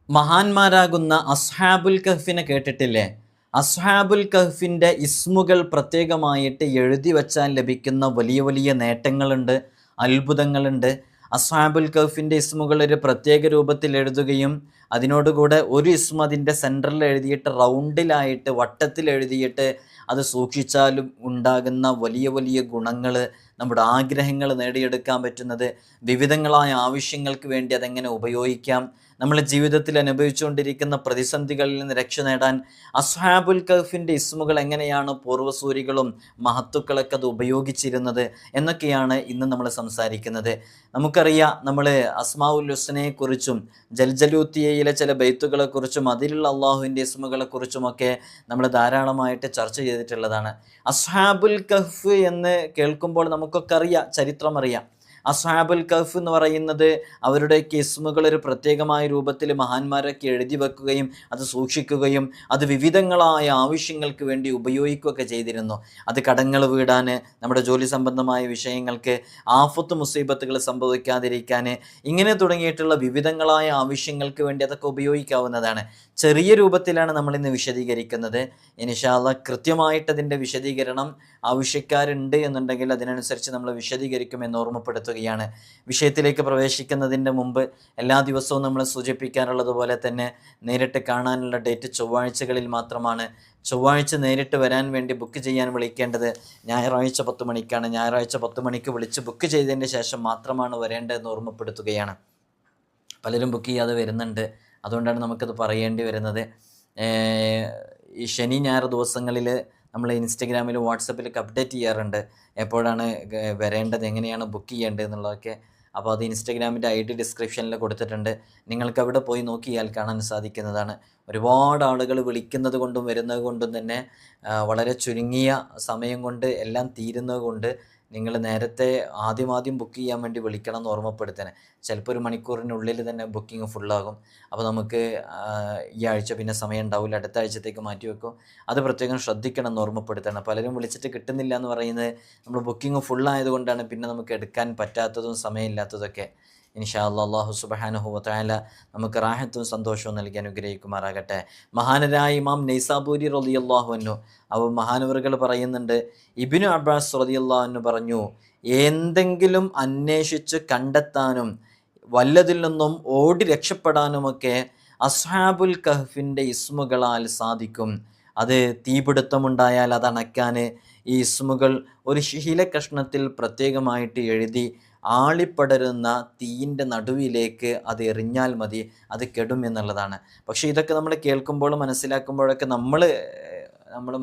മഹാന്മാരാകുന്ന അസ്ഹാബുൽ കഹ്ഫിനെ കേട്ടിട്ടില്ലേ? അസ്ഹാബുൽ കഹ്ഫിൻ്റെ ഇസ്മുകൾ പ്രത്യേകമായിട്ട് എഴുതി വച്ചാൽ ലഭിക്കുന്ന വലിയ വലിയ നേട്ടങ്ങളുണ്ട്, അത്ഭുതങ്ങളുണ്ട്. അസ്ഹാബുൽ കഹ്ഫിൻ്റെ ഇസ്മുകൾ ഒരു പ്രത്യേക രൂപത്തിൽ എഴുതുകയും അതിനോടുകൂടെ ഒരു ഇസ്മ അതിൻ്റെ സെൻറ്ററിൽ എഴുതിയിട്ട് റൗണ്ടിലായിട്ട് വട്ടത്തിൽ എഴുതിയിട്ട് അത് സൂക്ഷിച്ചാലും ഉണ്ടാകുന്ന വലിയ വലിയ ഗുണങ്ങൾ, നമ്മുടെ ആഗ്രഹങ്ങൾ നേടിയെടുക്കാൻ പറ്റുന്നത്, വിവിധങ്ങളായ ആവശ്യങ്ങൾക്ക് വേണ്ടി അതെങ്ങനെ ഉപയോഗിക്കാം, നമ്മളെ ജീവിതത്തിൽ അനുഭവിച്ചുകൊണ്ടിരിക്കുന്ന പ്രതിസന്ധികളിൽ നിന്ന് രക്ഷ നേടാൻ അസ്ഹാബുൽ കഹ്ഫിൻ്റെ ഇസ്മുകൾ എങ്ങനെയാണ് പൂർവ്വസൂരികളും മഹത്തുക്കളൊക്കെ അത് ഉപയോഗിച്ചിരുന്നത് എന്നൊക്കെയാണ് ഇന്ന് നമ്മൾ സംസാരിക്കുന്നത്. നമുക്കറിയാം, നമ്മൾ അസ്മാഉൽ ഹുസ്നയെക്കുറിച്ചും ജൽജലൂത്തിയയിലെ ചില ബൈത്തുകളെക്കുറിച്ചും അതിലുള്ള അള്ളാഹുവിൻ്റെ ഇസ്മുകളെക്കുറിച്ചുമൊക്കെ നമ്മൾ ധാരാളമായിട്ട് ചർച്ച ചെയ്തിട്ടുള്ളതാണ്. അസ്ഹാബുൽ കഹ്ഫ് എന്ന് കേൾക്കുമ്പോൾ നമുക്കൊക്കെ അറിയാം, ചരിത്രം അറിയാം. അസ്ഹാബുൽ കഹ്ഫ് എന്ന് പറയുന്നത് അവരുടെ ഇസ്മുകൾ ഒരു പ്രത്യേകമായ രൂപത്തിൽ മഹാന്മാരൊക്കെ എഴുതി വെക്കുകയും അത് സൂക്ഷിക്കുകയും അത് വിവിധങ്ങളായ ആവശ്യങ്ങൾക്ക് വേണ്ടി ഉപയോഗിക്കുകയൊക്കെ ചെയ്തിരുന്നു. അത് കടങ്ങൾ വീടാൻ, നമ്മുടെ ജോലി സംബന്ധമായ വിഷയങ്ങൾക്ക്, ആഫത്ത് മുസീബത്തുകൾ സംഭവിക്കാതിരിക്കാൻ, ഇങ്ങനെ തുടങ്ങിയിട്ടുള്ള വിവിധങ്ങളായ ആവശ്യങ്ങൾക്ക് വേണ്ടി അതൊക്കെ ഉപയോഗിക്കാവുന്നതാണ്. ചെറിയ രൂപത്തിലാണ് നമ്മളിന്ന് വിശദീകരിക്കുന്നത്. ഇൻഷാ അല്ലാഹ് കൃത്യമായിട്ട് അതിൻ്റെ വിശദീകരണം ആവശ്യക്കാരുണ്ട് എന്നുണ്ടെങ്കിൽ അതിനനുസരിച്ച് നമ്മൾ വിശദീകരിക്കുമെന്ന് ഓർമ്മപ്പെടുത്തുകയാണ്. വിഷയത്തിലേക്ക് പ്രവേശിക്കുന്നതിൻ്റെ മുമ്പ് എല്ലാ ദിവസവും നമ്മൾ സൂചിപ്പിക്കാറുള്ളതുപോലെ തന്നെ നേരിട്ട് കാണാനുള്ള ഡേറ്റ് ചൊവ്വാഴ്ചകളിൽ മാത്രമാണ്. ചൊവ്വാഴ്ച നേരിട്ട് വരാൻ വേണ്ടി ബുക്ക് ചെയ്യാൻ വിളിക്കേണ്ടത് ഞായറാഴ്ച 10 മണിക്കാണ്. ഞായറാഴ്ച 10 മണിക്ക് വിളിച്ച് ബുക്ക് ചെയ്തതിന് ശേഷം മാത്രമാണ് വരേണ്ടതെന്ന് ഓർമ്മപ്പെടുത്തുകയാണ്. പലരും ബുക്ക് ചെയ്യാതെ വരുന്നുണ്ട്, അതുകൊണ്ടാണ് നമുക്കത് പറയേണ്ടി വരുന്നത്. ഈ ശനി ഞായർ ദിവസങ്ങളിൽ നമ്മൾ ഇൻസ്റ്റഗ്രാമിലും വാട്സപ്പിലൊക്കെ അപ്ഡേറ്റ് ചെയ്യാറുണ്ട് എപ്പോഴാണ് വരേണ്ടത്, എങ്ങനെയാണ് ബുക്ക് ചെയ്യേണ്ടത് എന്നുള്ളതൊക്കെ. അപ്പോൾ അത് ഇൻസ്റ്റഗ്രാമിൻ്റെ ID ഡിസ്ക്രിപ്ഷനിൽ കൊടുത്തിട്ടുണ്ട്. നിങ്ങൾക്ക് അവിടെ പോയി നോക്കിയാൽ കാണാൻ സാധിക്കുന്നതാണ്. ഒരുപാട് ആളുകൾ വിളിക്കുന്നത് കൊണ്ടും വരുന്നത് കൊണ്ടും തന്നെ വളരെ ചുരുങ്ങിയ സമയം കൊണ്ട് എല്ലാം തീരുന്നത് കൊണ്ട് നിങ്ങൾ നേരത്തെ ആദ്യം ബുക്ക് ചെയ്യാൻ വേണ്ടി വിളിക്കണം എന്ന് ഓർമ്മപ്പെടുത്തണേ. ചിലപ്പോൾ ഒരു മണിക്കൂറിനുള്ളിൽ തന്നെ ബുക്കിംഗ് ഫുള്ളാകും. അപ്പോൾ നമുക്ക് ഈ ആഴ്ച പിന്നെ സമയം ഉണ്ടാവില്ല, അടുത്ത ആഴ്ചത്തേക്ക് മാറ്റി വെക്കും. അത് പ്രത്യേകം ശ്രദ്ധിക്കണം എന്ന് ഓർമ്മപ്പെടുത്തണം. പലരും വിളിച്ചിട്ട് കിട്ടുന്നില്ല എന്ന് പറയുന്നത് നമ്മൾ ബുക്കിംഗ് ഫുള്ളായതുകൊണ്ടാണ് പിന്നെ നമുക്ക് എടുക്കാൻ പറ്റാത്തതും സമയമില്ലാത്തതൊക്കെ. ഇൻഷാ അല്ലാഹ് അല്ലാഹു സുബ്ഹാനഹു വ തആല നമുക്ക് റാഹത്തും സന്തോഷവും നൽകി അനുഗ്രഹിക്കുമാറാകട്ടെ. മഹാനരായ ഇമാം നൈസാബൂരി റളിയല്ലാഹു അൻഹു മഹാനവറുകൾ പറയുന്നുണ്ട്, ഇബ്നു അബ്ബാസ് റളിയല്ലാഹു അൻഹു പറഞ്ഞു, എന്തെങ്കിലും അന്വേഷിച്ച് കണ്ടെത്താനും വല്ലതിൽ നിന്നും ഓടി രക്ഷപ്പെടാനുമൊക്കെ അസ്ഹാബുൽ കഹ്ഫിൻ്റെ ഇസ്മുകളാൽ സാധിക്കും. അത് തീപിടുത്തമുണ്ടായാൽ അത് അണയ്ക്കാൻ ഈ ഇസ്മുകൾ ഒരു ശീല കഷ്ണത്തിൽ പ്രത്യേകമായിട്ട് എഴുതി ആളിപ്പടരുന്ന തീയിൻ്റെ നടുവിലേക്ക് അത് എറിഞ്ഞാൽ മതി, അത് കെടും എന്നുള്ളതാണ്. പക്ഷേ ഇതൊക്കെ നമ്മൾ കേൾക്കുമ്പോൾ മനസ്സിലാക്കുമ്പോഴൊക്കെ നമ്മൾ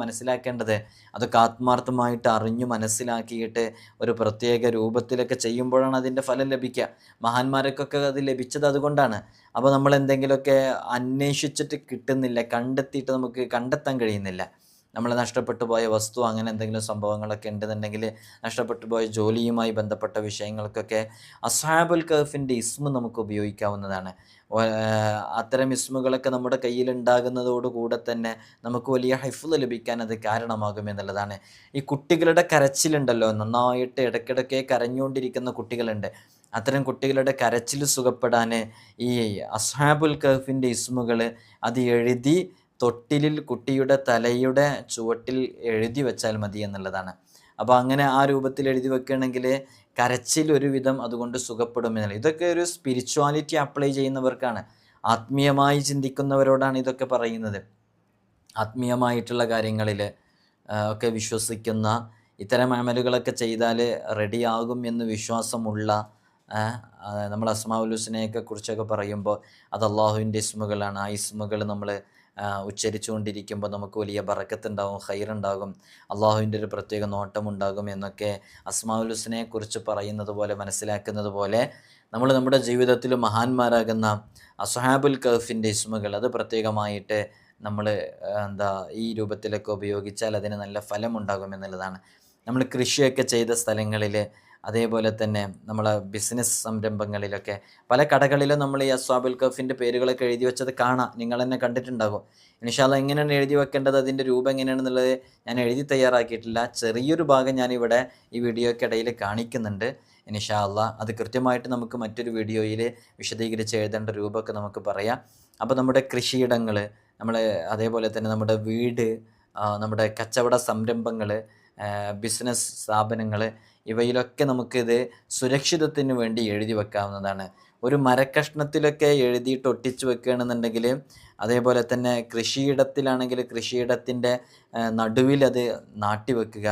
മനസ്സിലാക്കേണ്ടത് അതൊക്കെ ആത്മാർത്ഥമായിട്ട് അറിഞ്ഞു മനസ്സിലാക്കിയിട്ട് ഒരു പ്രത്യേക രൂപത്തിലൊക്കെ ചെയ്യുമ്പോഴാണ് അതിൻ്റെ ഫലം ലഭിക്കുക. മഹാന്മാർക്കൊക്കെ അത് ലഭിച്ചത് അതുകൊണ്ടാണ്. അപ്പോൾ നമ്മൾ എന്തെങ്കിലുമൊക്കെ അന്വേഷിച്ചിട്ട് കിട്ടുന്നില്ല, കണ്ടെത്തിയിട്ട് നമുക്ക് കണ്ടെത്താൻ കഴിയുന്നില്ല, നമ്മൾ നഷ്ടപ്പെട്ടു പോയ വസ്തു, അങ്ങനെ എന്തെങ്കിലും സംഭവങ്ങളൊക്കെ ഉണ്ടെന്നുണ്ടെങ്കിൽ നഷ്ടപ്പെട്ടു പോയ ജോലിയുമായി ബന്ധപ്പെട്ട വിഷയങ്ങൾക്കൊക്കെ അസ്ഹാബുൽ കഹ്ഫിൻ്റെ ഇസ്മ നമുക്ക് ഉപയോഗിക്കാവുന്നതാണ്. അത്തരം ഇസ്മുകളൊക്കെ നമ്മുടെ കയ്യിലുണ്ടാകുന്നതോടുകൂടെ തന്നെ നമുക്ക് വലിയ ഹിഫ്ള് ലഭിക്കാൻ അത് കാരണമാകുമെന്നുള്ളതാണ്. ഈ കുട്ടികളുടെ കരച്ചിലുണ്ടല്ലോ, നന്നായിട്ട് ഇടയ്ക്കിടയ്ക്ക് കരഞ്ഞുകൊണ്ടിരിക്കുന്ന കുട്ടികളുണ്ട്. അത്തരം കുട്ടികളുടെ കരച്ചിൽ സുഖപ്പെടാൻ ഈ അസ്ഹാബുൽ കഹ്ഫിൻ്റെ ഇസ്മുകൾ അത് എഴുതി തൊട്ടിലിൽ കുട്ടിയുടെ തലയുടെ ചുവട്ടിൽ എഴുതി വെച്ചാൽ മതി എന്നുള്ളതാണ്. അപ്പോൾ അങ്ങനെ ആ രൂപത്തിൽ എഴുതി വെക്കുകയാണെങ്കിൽ കരച്ചിൽ ഒരുവിധം അതുകൊണ്ട് സുഖപ്പെടുമെന്നല്ല. ഇതൊക്കെ ഒരു സ്പിരിച്വാലിറ്റി അപ്ലൈ ചെയ്യുന്നവർക്കാണ്, ആത്മീയമായി ചിന്തിക്കുന്നവരോടാണ് ഇതൊക്കെ പറയുന്നത്. ആത്മീയമായിട്ടുള്ള കാര്യങ്ങളിൽ ഒക്കെ വിശ്വസിക്കുന്ന, ഇത്തരം അമലുകളൊക്കെ ചെയ്താൽ റെഡിയാകും എന്ന് വിശ്വാസമുള്ള, നമ്മൾ അസ്മാഉൽ ഹുസ്നയൊക്കെ കുറിച്ചൊക്കെ പറയുമ്പോൾ അത് അള്ളാഹുവിൻ്റെ ഇസ്മുകളാണ്. ആ ഇസ്മുകൾ നമ്മൾ ഉച്ചരിച്ചുകൊണ്ടിരിക്കുമ്പോൾ നമുക്ക് വലിയ ബറക്കത്തുണ്ടാകും, ഖൈറുണ്ടാകും, അള്ളാഹുവിൻ്റെ ഒരു പ്രത്യേക നോട്ടമുണ്ടാകും എന്നൊക്കെ അസ്മാഉൽ ഹുസ്നയെക്കുറിച്ച് പറയുന്നത് പോലെ മനസ്സിലാക്കുന്നത് പോലെ നമ്മൾ നമ്മുടെ ജീവിതത്തിൽ മഹാന്മാരാകുന്ന അസ്ഹാബുൽ കഹ്ഫിൻ്റെ ഇസ്മുകൾ അത് പ്രത്യേകമായിട്ട് നമ്മൾ ഈ രൂപത്തിലൊക്കെ ഉപയോഗിച്ചാൽ അതിന് നല്ല ഫലമുണ്ടാകും എന്നുള്ളതാണ്. നമ്മൾ കൃഷിയൊക്കെ ചെയ്ത സ്ഥലങ്ങളിൽ, അതേപോലെ തന്നെ നമ്മളെ ബിസിനസ് സംരംഭങ്ങളിലൊക്കെ പല കടകളിലും നമ്മൾ ഈ അസ്ഹാബുൽ കഹ്ഫിൻ്റെ പേരുകളൊക്കെ എഴുതി വെച്ചത് കാണാം, നിങ്ങൾ തന്നെ കണ്ടിട്ടുണ്ടാകും. ഇൻഷാ അല്ലാഹ് എങ്ങനെയാണ് എഴുതി വെക്കേണ്ടത്, അതിൻ്റെ രൂപം എങ്ങനെയാണെന്നുള്ളത് ഞാൻ എഴുതി തയ്യാറാക്കിയിട്ടില്ല. ചെറിയൊരു ഭാഗം ഞാനിവിടെ ഈ വീഡിയോയ്ക്കിടയിൽ കാണിക്കുന്നുണ്ട്. ഇൻഷാ അള്ളാ. അത് കൃത്യമായിട്ട് നമുക്ക് മറ്റൊരു വീഡിയോയിൽ വിശദീകരിച്ച് എഴുതേണ്ട രൂപമൊക്കെ നമുക്ക് പറയാം. അപ്പോൾ നമ്മുടെ കൃഷിയിടങ്ങൾ, നമ്മൾ അതേപോലെ തന്നെ നമ്മുടെ വീട്, നമ്മുടെ കച്ചവട സംരംഭങ്ങൾ, ബിസിനസ് സ്ഥാപനങ്ങൾ, ഇവയിലൊക്കെ നമുക്കിത് സുരക്ഷിതത്തിന് വേണ്ടി എഴുതി വെക്കാവുന്നതാണ്. ഒരു മരക്കഷ്ണത്തിലൊക്കെ എഴുതിയിട്ട് ഒട്ടിച്ച് വെക്കുകയാണെന്നുണ്ടെങ്കിൽ, അതേപോലെ തന്നെ കൃഷിയിടത്തിലാണെങ്കിൽ കൃഷിയിടത്തിൻ്റെ നടുവിൽ അത് നാട്ടി വെക്കുക.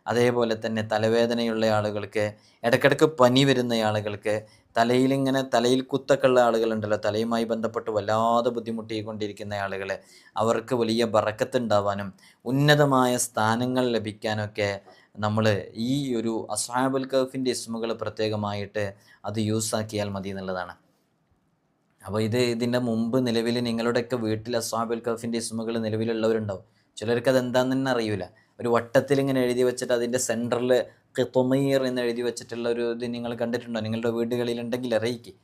അതേപോലെ തന്നെ തലവേദനയുള്ള ആളുകൾക്ക്, ഇടയ്ക്കിടയ്ക്ക് പനി വരുന്ന ആളുകൾക്ക്, തലയിൽ കുത്തൊക്കെ ഉള്ള ആളുകളുണ്ടല്ലോ, തലയുമായി ബന്ധപ്പെട്ട് വല്ലാതെ ബുദ്ധിമുട്ടിക്കൊണ്ടിരിക്കുന്ന ആളുകൾ, അവർക്ക് വലിയ ബറക്കത്തുണ്ടാവാനും ഉന്നതമായ സ്ഥാനങ്ങൾ ലഭിക്കാനൊക്കെ നമ്മൾ ഈ ഒരു അസ്ഹാബുൽ കഹ്ഫിൻ്റെ ഇസ്മുകൾ പ്രത്യേകമായിട്ട് അത് യൂസാക്കിയാൽ മതി എന്നുള്ളതാണ്. അപ്പോൾ ഇതിൻ്റെ മുമ്പ് നിലവിൽ നിങ്ങളുടെയൊക്കെ വീട്ടിൽ അസ്ഹാബുൽ കഹ്ഫിൻ്റെ ഇസ്മുകൾ നിലവിലുള്ളവരുണ്ടാവും. ചിലർക്ക് അതെന്താണെന്ന് തന്നെ അറിയില്ല. ഒരു വട്ടത്തിൽ ഇങ്ങനെ എഴുതി വെച്ചിട്ട് അതിൻ്റെ സെൻറ്ററിൽ ഖിത്മീർ എന്ന് എഴുതി വെച്ചിട്ടുള്ള ഒരു ഇത് നിങ്ങൾ കണ്ടിട്ടുണ്ടോ? നിങ്ങളുടെ വീടുകളിലുണ്ടെങ്കിൽ അറിയിക്കുക.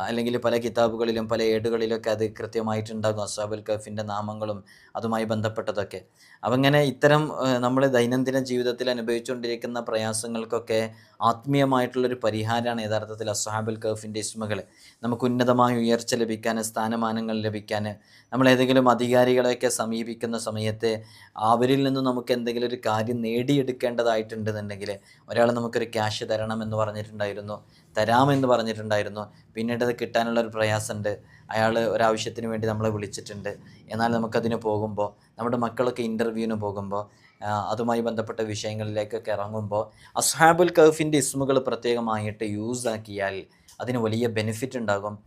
അല്ലെങ്കിൽ പല കിതാബുകളിലും പല ഏടുകളിലൊക്കെ അത് കൃത്യമായിട്ടുണ്ടാകും, അസ്ഹാബുൽ കഹ്ഫിൻ്റെ നാമങ്ങളും അതുമായി ബന്ധപ്പെട്ടതൊക്കെ. അപ്പം ഇങ്ങനെ ഇത്തരം നമ്മൾ ദൈനംദിന ജീവിതത്തിൽ അനുഭവിച്ചുകൊണ്ടിരിക്കുന്ന പ്രയാസങ്ങൾക്കൊക്കെ ആത്മീയമായിട്ടുള്ളൊരു പരിഹാരമാണ് യഥാർത്ഥത്തിൽ അസ്ഹാബുൽ കഹ്ഫിൻ്റെ ഇസ്മുകൾ. നമുക്ക് ഉന്നതമായ ഉയർച്ച ലഭിക്കാൻ, സ്ഥാനമാനങ്ങൾ ലഭിക്കാൻ, നമ്മൾ ഏതെങ്കിലും അധികാരികളെയൊക്കെ സമീപിക്കുന്ന സമയത്ത് അവരിൽ നിന്ന് നമുക്ക് എന്തെങ്കിലും ഒരു കാര്യം നേടിയെടുക്കേണ്ടതായിട്ടുണ്ടെന്നുണ്ടെങ്കിൽ, ഒരാൾ നമുക്കൊരു ക്യാഷ് തരണമെന്ന് പറഞ്ഞിട്ടുണ്ടായിരുന്നു, തരാമെന്ന് പറഞ്ഞിട്ടുണ്ടായിരുന്നു, പിന്നീട് അത് കിട്ടാനുള്ളൊരു പ്രയാസമുണ്ട്, അയാൾ ഒരാവശ്യത്തിന് വേണ്ടി നമ്മളെ വിളിച്ചിട്ടുണ്ട്, എന്നാൽ നമുക്കതിന് പോകുമ്പോൾ, നമ്മുടെ മക്കളൊക്കെ ഇൻ്റർവ്യൂവിന് പോകുമ്പോൾ, അതുമായി ബന്ധപ്പെട്ട വിഷയങ്ങളിലേക്കൊക്കെ ഇറങ്ങുമ്പോൾ അസ്ഹാബുൽ കഹ്ഫിൻ്റെ ഇസ്മുകൾ പ്രത്യേകമായിട്ട് യൂസാക്കിയാൽ അതിന് വലിയ ബെനിഫിറ്റ് ഉണ്ടാകും.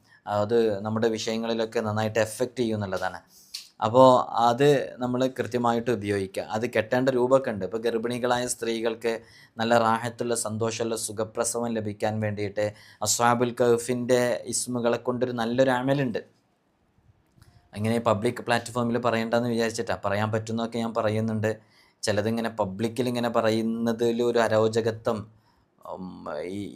അത് നമ്മുടെ വിഷയങ്ങളിലൊക്കെ നന്നായിട്ട് എഫക്റ്റ് ചെയ്യും എന്നുള്ളതാണ്. അപ്പോൾ അത് നമ്മൾ കൃത്യമായിട്ട് ഉപയോഗിക്കുക. അത് കെട്ടേണ്ട രൂപമൊക്കെ ഉണ്ട്. ഇപ്പോൾ ഗർഭിണികളായ സ്ത്രീകൾക്ക് നല്ല റാഹത്തുള്ള സന്തോഷമുള്ള സുഖപ്രസവം ലഭിക്കാൻ വേണ്ടിയിട്ട് അസ്ഹാബുൽ കഹ്ഫിൻ്റെ ഇസ്മുകളെ കൊണ്ടൊരു നല്ലൊരു അമലുണ്ട്. അങ്ങനെ പബ്ലിക് പ്ലാറ്റ്ഫോമിൽ പറയേണ്ടെന്ന് വിചാരിച്ചിട്ടാണ്. പറയാൻ പറ്റുന്നതൊക്കെ ഞാൻ പറയുന്നുണ്ട്. ചിലതിങ്ങനെ പബ്ലിക്കിൽ ഇങ്ങനെ പറയുന്നതിലൊരു അരോചകത്വം,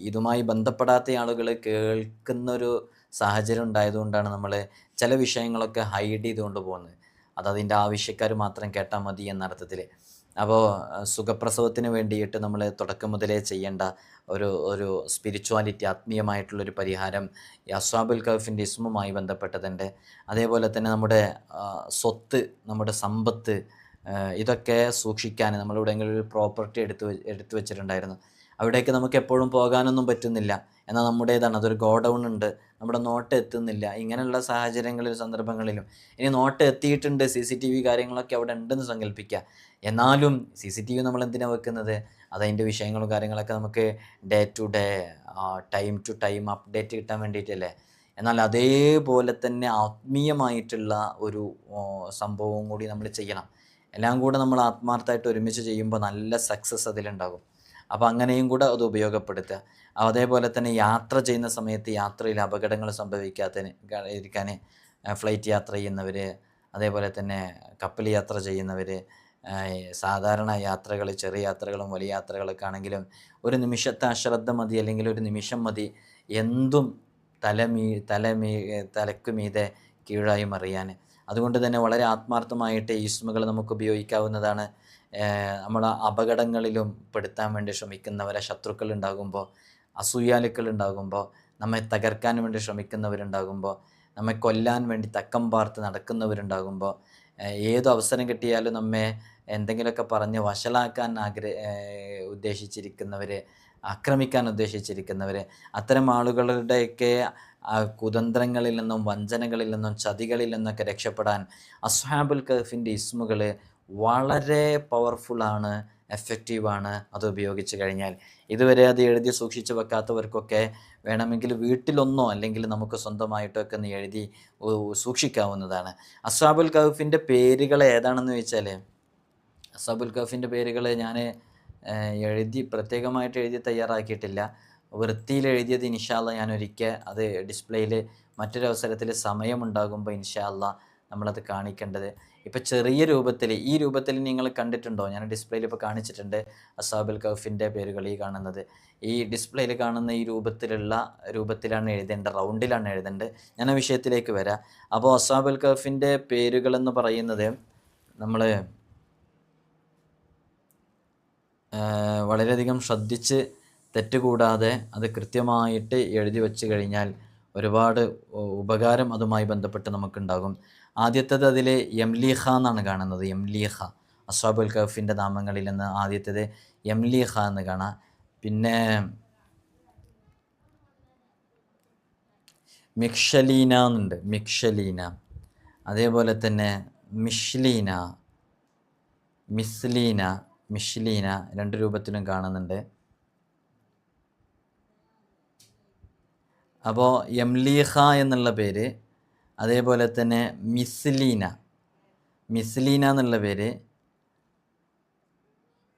ഇതുമായി ബന്ധപ്പെടാത്ത ആളുകൾ കേൾക്കുന്നൊരു സാഹചര്യം ഉണ്ടായതുകൊണ്ടാണ് നമ്മൾ ചില വിഷയങ്ങളൊക്കെ ഹൈഡ് ചെയ്തുകൊണ്ട് പോകുന്നത്. അതതിൻ്റെ ആവശ്യക്കാർ മാത്രം കേട്ടാൽ മതി എന്നർത്ഥത്തിൽ. അപ്പോൾ സുഖപ്രസവത്തിന് വേണ്ടിയിട്ട് നമ്മൾ തുടക്കം മുതലേ ചെയ്യേണ്ട ഒരു സ്പിരിച്വാലിറ്റി, ആത്മീയമായിട്ടുള്ളൊരു പരിഹാരം ഈ അസ്ഹാബുൽ കഹ്ഫിൻ്റെ ഇസ്മുമായി ബന്ധപ്പെട്ടതുണ്ട്. അതേപോലെ തന്നെ നമ്മുടെ സ്വത്ത്, നമ്മുടെ സമ്പത്ത്, ഇതൊക്കെ സൂക്ഷിക്കാൻ നമ്മളെവിടെയെങ്കിലും ഒരു പ്രോപ്പർട്ടി എടുത്തു വെച്ചിട്ടുണ്ടായിരുന്നു. അവിടേക്ക് നമുക്ക് എപ്പോഴും പോകാനൊന്നും പറ്റുന്നില്ല, എന്നാൽ നമ്മുടേതാണ്, അതൊരു ഗോഡൗൺ ഉണ്ട്, നമ്മുടെ നോട്ട് എത്തുന്നില്ല. ഇങ്ങനെയുള്ള സാഹചര്യങ്ങളിലും സന്ദർഭങ്ങളിലും, ഇനി നോട്ട് എത്തിയിട്ടുണ്ട്, CCTV കാര്യങ്ങളൊക്കെ അവിടെ ഉണ്ടെന്ന് സങ്കല്പിക്കുക, എന്നാലും CCTV നമ്മൾ എന്തിനാണ് വെക്കുന്നത്? അതതിൻ്റെ വിഷയങ്ങളും കാര്യങ്ങളൊക്കെ നമുക്ക് day to day, time to time update കിട്ടാൻ വേണ്ടിയിട്ടല്ലേ. എന്നാൽ അതേപോലെ തന്നെ ആത്മീയമായിട്ടുള്ള ഒരു സംഭവവും കൂടി നമ്മൾ ചെയ്യണം. എല്ലാം കൂടെ നമ്മൾ ആത്മാർത്ഥമായിട്ട് ഒരുമിച്ച് ചെയ്യുമ്പോൾ നല്ല സക്സസ് അതിലുണ്ടാകും. അപ്പോൾ അങ്ങനെയും കൂടെ അത് ഉപയോഗപ്പെടുത്തുക. അതേപോലെ തന്നെ യാത്ര ചെയ്യുന്ന സമയത്ത് യാത്രയിൽ അപകടങ്ങൾ സംഭവിക്കാതിരിക്കാൻ ഫ്ലൈറ്റ് യാത്ര ചെയ്യുന്നവർ, അതേപോലെ തന്നെ കപ്പൽ യാത്ര ചെയ്യുന്നവർ, സാധാരണ യാത്രകൾ, ചെറിയ യാത്രകളും വലിയ യാത്രകളൊക്കെ ആണെങ്കിലും ഒരു നിമിഷത്തെ അശ്രദ്ധ മതി, അല്ലെങ്കിൽ ഒരു നിമിഷം മതി എന്തും തലയ്ക്ക് മീതെ കീഴായി മറിയാൻ. അതുകൊണ്ട് തന്നെ വളരെ ആത്മാർത്ഥമായിട്ട് ഇസ്മുകൾ നമുക്ക് ഉപയോഗിക്കാവുന്നതാണ്. നമ്മൾ അപകടങ്ങളിലും പെടുത്താൻ വേണ്ടി ശ്രമിക്കുന്നവരെ, ശത്രുക്കൾ ഉണ്ടാകുമ്പോൾ, അസൂയാലുക്കൾ ഉണ്ടാകുമ്പോൾ, നമ്മെ തകർക്കാൻ വേണ്ടി ശ്രമിക്കുന്നവരുണ്ടാകുമ്പോൾ, നമ്മെ കൊല്ലാൻ വേണ്ടി തക്കം പാർത്ത് നടക്കുന്നവരുണ്ടാകുമ്പോൾ, ഏത് അവസരം കിട്ടിയാലും നമ്മെ എന്തെങ്കിലുമൊക്കെ പറഞ്ഞ് വഷളാക്കാൻ ഉദ്ദേശിച്ചിരിക്കുന്നവർ, ആക്രമിക്കാൻ ഉദ്ദേശിച്ചിരിക്കുന്നവർ, അത്തരം ആളുകളുടെയൊക്കെ കുതന്ത്രങ്ങളിൽ നിന്നും വഞ്ചനകളിൽ നിന്നും ചതികളിൽ നിന്നൊക്കെ രക്ഷപ്പെടാൻ അസ്ഹാബുൽ കഹ്ഫിൻ്റെ ഇസ്മുകൾ വളരെ പവർഫുള്ളാണ്, എഫക്റ്റീവാണ്. അത് ഉപയോഗിച്ച് കഴിഞ്ഞാൽ ഇതുവരെ അത് എഴുതി സൂക്ഷിച്ച് വെക്കാത്തവർക്കൊക്കെ വേണമെങ്കിൽ വീട്ടിലൊന്നോ അല്ലെങ്കിൽ നമുക്ക് സ്വന്തമായിട്ടൊക്കെ ഒന്ന് എഴുതി സൂക്ഷിക്കാവുന്നതാണ്. അസ്ഹാബുൽ കഹ്ഫിൻ്റെ പേരുകൾ ഏതാണെന്ന് ചോദിച്ചാൽ, അസ്ഹാബുൽ കഹ്ഫിൻ്റെ പേരുകൾ ഞാൻ പ്രത്യേകമായിട്ട് എഴുതി തയ്യാറാക്കിയിട്ടില്ല. വൃത്തിയിൽ എഴുതിയത് ഇൻഷാ അല്ലാ ഞാൻ ഒരിക്കൽ അത് ഡിസ്പ്ലേയിൽ മറ്റൊരവസരത്തിൽ സമയമുണ്ടാകുമ്പോൾ ഇൻഷാ അല്ലാ നമ്മളത് കാണിക്കേണ്ടത്. ഇപ്പോൾ ചെറിയ രൂപത്തിൽ, ഈ രൂപത്തിൽ നിങ്ങൾ കണ്ടിട്ടുണ്ടോ? ഞാൻ ഡിസ്പ്ലേയിൽ ഇപ്പോൾ കാണിച്ചിട്ടുണ്ട് അസ്ഹാബുൽ കഹ്ഫിൻ്റെ പേരുകൾ. ഈ കാണുന്നത്, ഈ ഡിസ്പ്ലേയിൽ കാണുന്ന ഈ രൂപത്തിലാണ് എഴുതേണ്ടത്, റൗണ്ടിലാണ് എഴുതേണ്ടത്. ഞാൻ ആ വിഷയത്തിലേക്ക് വരാം. അപ്പോൾ അസ്ഹാബുൽ കഹ്ഫിൻ്റെ പേരുകളെന്ന് പറയുന്നത് നമ്മൾ വളരെയധികം ശ്രദ്ധിച്ച് തെറ്റുകൂടാതെ അത് കൃത്യമായിട്ട് എഴുതി വച്ച് കഴിഞ്ഞാൽ ഒരുപാട് ഉപകാരം അതുമായി ബന്ധപ്പെട്ട് നമുക്കുണ്ടാകും. ആദ്യത്തേത് അതിൽ യംലീഹ എന്നാണ് കാണുന്നത്. യംലീഹ അസ്ഹാബുൽ കഹ്ഫിൻ്റെ നാമങ്ങളിൽ നിന്ന് ആദ്യത്തേത് യംലീഹ എന്ന് കാണാം. പിന്നെ മിക്ഷലീന എന്നുണ്ട്, മിക്ഷലീന. അതേപോലെ തന്നെ മിഷ്ലീന, മിസ്ലീന, മിഷ്ലീന 2 രൂപത്തിലും കാണുന്നുണ്ട്. അപ്പോൾ യംലീഹ എന്നുള്ള പേര്, അതേപോലെ തന്നെ മിസ്ലീന, മിസ്ലീന എന്നുള്ള പേര്,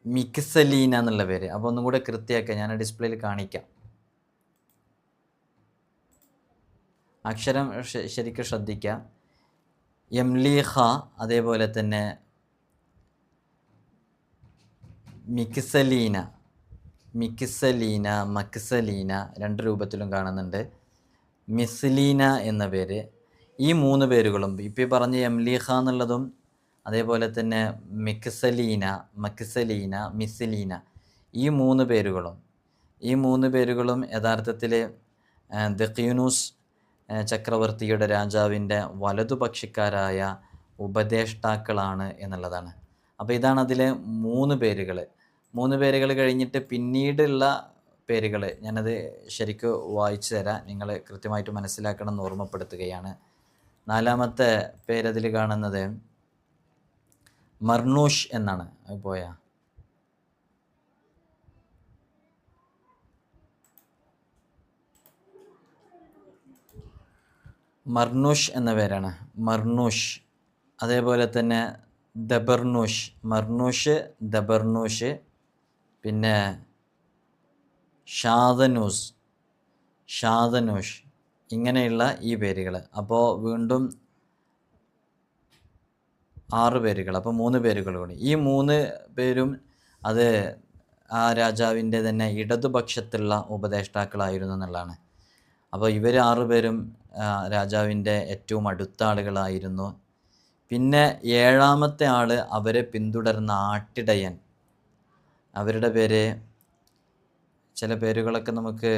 മിക്സലീന എന്നുള്ള പേര്. അപ്പോൾ ഒന്നും കൂടെ കൃത്യമാക്കാം, ഞാൻ ഡിസ്പ്ലേയിൽ കാണിക്കാം. അക്ഷരം ശരിക്കും ശ്രദ്ധിക്കാം. യംലീഹ, അതേപോലെ തന്നെ മിക്സലീന, മിക്സലീന, മക്സലീന 2 രൂപത്തിലും കാണുന്നുണ്ട്. മിസ്ലീന എന്ന പേര്. ഈ 3 പേരുകളും ഇപ്പോൾ പറഞ്ഞ യംലീഹ എന്നുള്ളതും അതേപോലെ തന്നെ മിക്സലീന, മക്സലീന, മിസ്ലീന ഈ 3 പേരുകളും യഥാർത്ഥത്തിൽ ദഖ്യൂനൂസ് ചക്രവർത്തിയുടെ രാജാവിൻ്റെ വലതുപക്ഷക്കാരായ ഉപദേഷ്ടാക്കളാണ് എന്നുള്ളതാണ്. അപ്പോൾ ഇതാണ് അതിലെ 3 പേരുകൾ. 3 പേരുകൾ കഴിഞ്ഞിട്ട് പിന്നീടുള്ള പേരുകൾ ഞാനത് ശരിക്കും വായിച്ചു തരാം, നിങ്ങൾ കൃത്യമായിട്ട് മനസ്സിലാക്കണം എന്ന് ഓർമ്മപ്പെടുത്തുകയാണ്. 4ാമത്തെ പേരതിൽ കാണുന്നത് മർനൂഷ് എന്നാണ്. പോയാ മർനൂഷ് എന്ന പേരാണ്, മർനൂഷ്. അതേപോലെ തന്നെ ദബർനൂഷ്, മർനൂഷ്, ദബർനൂഷ്, പിന്നെ ഷാദനൂസ്, ഷാദനൂഷ്, ഇങ്ങനെയുള്ള ഈ പേരുകൾ. അപ്പോൾ വീണ്ടും 6 പേരുകൾ, അപ്പോൾ 3 പേരുകൾ കൂടി. ഈ 3 പേരും അത് ആ രാജാവിൻ്റെ തന്നെ ഇടതുപക്ഷത്തുള്ള ഉപദേഷ്ടാക്കളായിരുന്നു എന്നുള്ളതാണ്. അപ്പോൾ ഇവർ 6 പേരും രാജാവിൻ്റെ ഏറ്റവും അടുത്ത ആളുകളായിരുന്നു. പിന്നെ 7ാമത്തെ ആൾ അവരെ പിന്തുടർന്ന ആട്ടിടയൻ, അവരുടെ പേര്, ചില പേരുകളൊക്കെ നമുക്ക്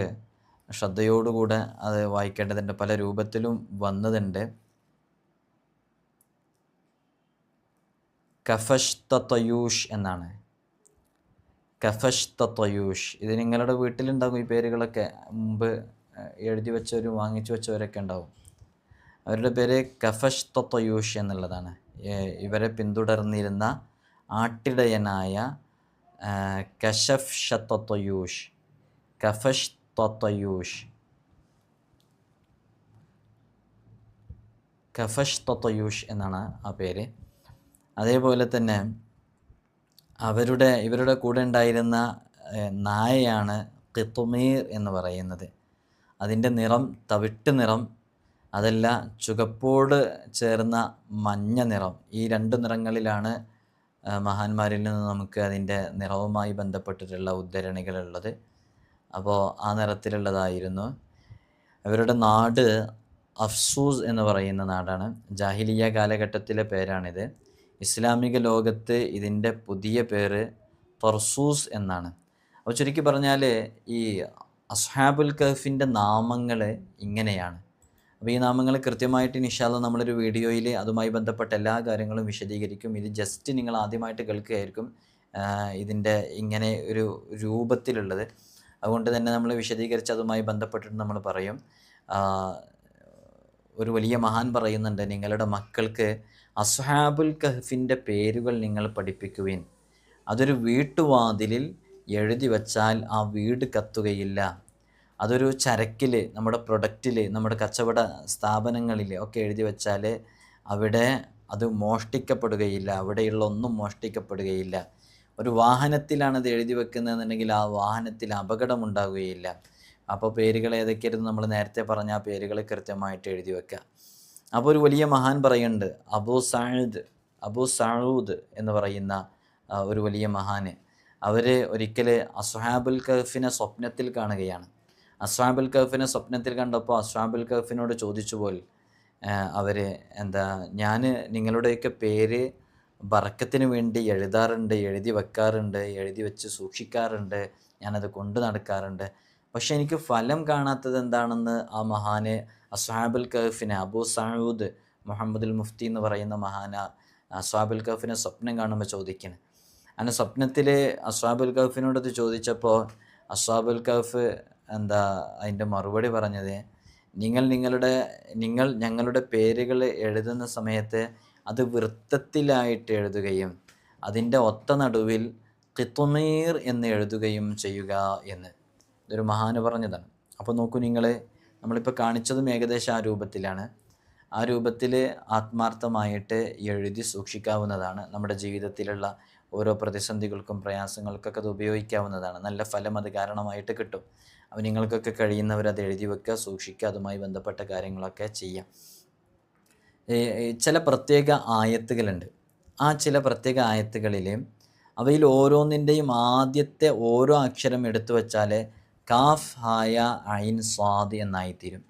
ശ്രദ്ധയോടുകൂടെ അത് വായിക്കേണ്ടതുണ്ട്, പല രൂപത്തിലും വന്നതുണ്ട്. കഫഷ്തതയൂഷ് എന്നാണ്, കഫഷ്തതയൂഷ്. ഇത് നിങ്ങളുടെ വീട്ടിലുണ്ടാകും ഈ പേരുകളൊക്കെ, മുമ്പ് എഴുതി വെച്ചവരും വാങ്ങിച്ചു വെച്ചവരൊക്കെ ഉണ്ടാവും. അവരുടെ പേര് കഫഷ്തതയൂഷ് എന്നുള്ളതാണ്. ഇവരെ പിന്തുടർന്നിരുന്ന ആട്ടിടയനായ കശഫ്ഷതതയൂഷ്, കഫഷ്തതയൂഷ്, കഫഷ്തതയൂഷ് എന്നാണ് ആ പേര്. അതേപോലെ തന്നെ ഇവരുടെ കൂടെ ഉണ്ടായിരുന്ന നായയാണ് ഖിത്മീർ എന്ന് പറയുന്നത്. അതിൻ്റെ നിറം തവിട്ട് നിറം, അതല്ല ചുവപ്പോട് ചേർന്ന മഞ്ഞ നിറം. ഈ 2 നിറങ്ങളിലാണ് മഹാന്മാരിൽ നിന്ന് നമുക്ക് അതിൻ്റെ നിറവുമായി ബന്ധപ്പെട്ടിട്ടുള്ള ഉദ്ധരണികളുള്ളത്. അപ്പോൾ ആ നിറത്തിലുള്ളതായിരുന്നു. അവരുടെ നാട് അഫ്സൂസ് എന്ന് പറയുന്ന നാടാണ്. ജാഹിലിയ കാലഘട്ടത്തിലെ പേരാണിത്. ഇസ്ലാമിക ലോകത്ത് ഇതിൻ്റെ പുതിയ പേര് തർസൂസ് എന്നാണ്. അപ്പോൾ ചുരുക്കി പറഞ്ഞാൽ ഈ അസ്ഹാബുൽ കഹ്ഫിൻ്റെ നാമങ്ങൾ ഇങ്ങനെയാണ്. അപ്പോൾ ഈ നാമങ്ങൾ കൃത്യമായിട്ട് ഇൻഷാ അല്ലാഹ് നമ്മളൊരു വീഡിയോയിൽ അതുമായി ബന്ധപ്പെട്ട എല്ലാ കാര്യങ്ങളും വിശദീകരിക്കും. ഇത് ജസ്റ്റ് നിങ്ങൾ ആദ്യമായിട്ട് കേൾക്കുകയായിരിക്കും ഇതിൻ്റെ ഇങ്ങനെ ഒരു രൂപത്തിലുള്ളത്. അതുകൊണ്ട് തന്നെ നമ്മൾ വിശദീകരിച്ച് അതുമായി ബന്ധപ്പെട്ടിട്ട് നമ്മൾ പറയും. ഒരു വലിയ മഹാൻ പറയുന്നുണ്ട്, നിങ്ങളുടെ മക്കൾക്ക് അസ്ഹാബുൽ കഹ്ഫിൻ്റെ പേരുകൾ നിങ്ങൾ പഠിപ്പിക്കുവിൻ. അതൊരു വീട്ടുവാതിലിൽ എഴുതി വച്ചാൽ ആ വീട് കത്തുകയില്ല. അതൊരു ചരക്കിൽ, നമ്മുടെ പ്രൊഡക്റ്റിൽ, നമ്മുടെ കച്ചവട സ്ഥാപനങ്ങളിൽ ഒക്കെ എഴുതി വച്ചാൽ അവിടെ അത് മോഷ്ടിക്കപ്പെടുകയില്ല, അവിടെയുള്ള ഒന്നും മോഷ്ടിക്കപ്പെടുകയില്ല. ഒരു വാഹനത്തിലാണത് എഴുതി വെക്കുന്നതെന്നുണ്ടെങ്കിൽ ആ വാഹനത്തിൽ അപകടമുണ്ടാകുകയില്ല. അപ്പോൾ പേരുകൾ ഏതൊക്കെയായിരുന്നു നമ്മൾ നേരത്തെ പറഞ്ഞ ആ പേരുകൾ കൃത്യമായിട്ട് എഴുതി വെക്കുക. അപ്പോൾ ഒരു വലിയ മഹാൻ പറയുന്നുണ്ട്, അബൂ സഊദ് എന്ന് പറയുന്ന ഒരു വലിയ മഹാന്. അവർ ഒരിക്കൽ അസ്ഹാബുൽ കഹ്ഫിനെ സ്വപ്നത്തിൽ കാണുകയാണ്. അസ്ഹാബുൽ കഹ്ഫിനെ സ്വപ്നത്തിൽ കണ്ടപ്പോൾ അസ്ഹാബുൽ കഹ്ഫിനോട് ചോദിച്ചു പോൽ ഞാൻ നിങ്ങളുടെയൊക്കെ പേര് ബറക്കത്തിന് വേണ്ടി എഴുതാറുണ്ട്, എഴുതി വെക്കാറുണ്ട്, എഴുതി വെച്ച് സൂക്ഷിക്കാറുണ്ട്. ഞാനത് കൊണ്ട് നടക്കാറുണ്ട്. പക്ഷെ എനിക്ക് ഫലം കാണാത്തത് എന്താണെന്ന് ആ മഹാന് അസ്ഹാബുൽ കഹ്ഫിനെ, അബൂ സഊദ് മുഹമ്മദുൽ മുഫ്തി എന്ന് പറയുന്ന മഹാന അസ്ഹാബുൽ കഹ്ഫിനെ സ്വപ്നം കാണുമ്പോൾ ചോദിക്കുന്നത്. അങ്ങനെ സ്വപ്നത്തിൽ അസ്ഹാബുൽ കഹ്ഫിനോടത് ചോദിച്ചപ്പോൾ അസ്ഹാബുൽ കഹ്ഫ് അതിൻ്റെ മറുപടി പറഞ്ഞത്, നിങ്ങൾ ഞങ്ങളുടെ പേരുകൾ എഴുതുന്ന സമയത്ത് അത് വൃത്തത്തിലായിട്ട് എഴുതുകയും അതിൻ്റെ ഒത്ത നടുവിൽ ഖിത്മീർ എന്ന് എഴുതുകയും ചെയ്യുക എന്ന് ഇതൊരു മഹാന് പറഞ്ഞതാണ്. അപ്പോൾ നോക്കൂ നിങ്ങൾ, നമ്മളിപ്പോൾ കാണിച്ചതും ഏകദേശം ആ രൂപത്തിലാണ്. ആ രൂപത്തിൽ ആത്മാർത്ഥമായിട്ട് എഴുതി സൂക്ഷിക്കാവുന്നതാണ്. നമ്മുടെ ജീവിതത്തിലുള്ള ഓരോ പ്രതിസന്ധികൾക്കും പ്രയാസങ്ങൾക്കൊക്കെ അത് ഉപയോഗിക്കാവുന്നതാണ്. നല്ല ഫലം അത് കാരണമായിട്ട് കിട്ടും. അപ്പോൾ നിങ്ങൾക്കൊക്കെ കഴിയുന്നവരത് എഴുതി വെക്കുക, സൂക്ഷിക്കുക, അതുമായി ബന്ധപ്പെട്ട കാര്യങ്ങളൊക്കെ ചെയ്യാം. ചില പ്രത്യേക ആയത്തുകളുണ്ട്. ആ ചില പ്രത്യേക ആയത്തുകളിൽ അവയിൽ ഓരോന്നിൻ്റെയും ആദ്യത്തെ ഓരോ അക്ഷരം എടുത്തു വച്ചാൽ കാഫ് ഹായ ഐൻ സ്വാദ് എന്നായിത്തീരും.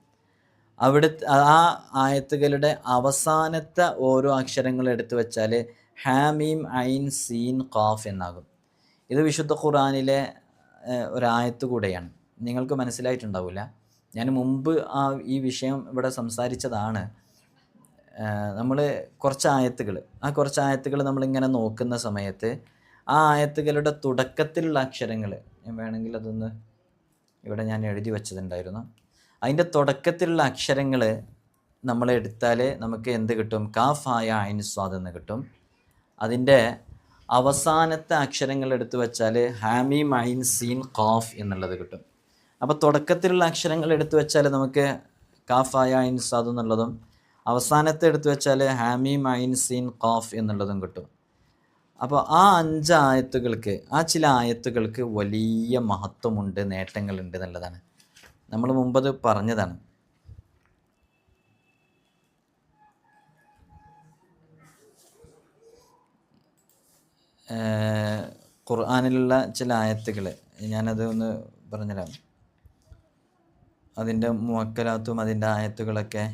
അവിടെ ആ ആയത്തുകളുടെ അവസാനത്തെ ഓരോ അക്ഷരങ്ങൾ എടുത്തു വച്ചാൽ ഹാമീം ഐൻ സീൻ ഖാഫ് എന്നാകും. ഇത് വിശുദ്ധ ഖുർആനിലെ ഒരായത്ത് കൂടെയാണ്. നിങ്ങൾക്ക് മനസ്സിലായിട്ടുണ്ടാവില്ല, ഞാൻ മുമ്പ് ഈ വിഷയം ഇവിടെ സംസാരിച്ചതാണ്. നമ്മൾ കുറച്ച് ആയത്തുകൾ നമ്മളിങ്ങനെ നോക്കുന്ന സമയത്ത് ആ ആയത്തുകളുടെ തുടക്കത്തിലുള്ള അക്ഷരങ്ങൾ, ഞാൻ വേണമെങ്കിൽ അതൊന്ന് ഇവിടെ ഞാൻ എഴുതി വച്ചതുണ്ടായിരുന്നു. അതിൻ്റെ തുടക്കത്തിലുള്ള അക്ഷരങ്ങൾ നമ്മൾ എടുത്താൽ നമുക്ക് എന്ത് കിട്ടും? കാഫ് ഹായ ഐൻ സ്വാദ് എന്ന് കിട്ടും. അതിൻ്റെ അവസാനത്തെ അക്ഷരങ്ങൾ എടുത്തു വെച്ചാൽ ഹാമീം ഐൻ സീൻ ഖാഫ് എന്നുള്ളത് കിട്ടും. അപ്പോൾ തുടക്കത്തിലുള്ള അക്ഷരങ്ങൾ എടുത്തു വെച്ചാൽ നമുക്ക് കാഫ് ഹായ ഐൻ സ്വാദ് എന്നുള്ളതും അവസാനത്തെ എടുത്തു വെച്ചാൽ ഹാമീം ഐൻ സീൻ ഖാഫ് എന്നുള്ളതും കിട്ടും. അപ്പോൾ ആ 5 ആയത്തുകൾക്ക്, ആ ചില ആയത്തുകൾക്ക് വലിയ മഹത്വമുണ്ട്, നേട്ടങ്ങളുണ്ട് എന്നുള്ളതാണ്. നമ്മൾ മുമ്പത് പറഞ്ഞതാണ്. ഖുർആനിലുള്ള ചില ആയത്തുകൾ ഞാനത് ഒന്ന് പറഞ്ഞുതരാം. അതിൻ്റെ മുവക്കലാത്തും അതിൻ്റെ ആയത്തുകളൊക്കെ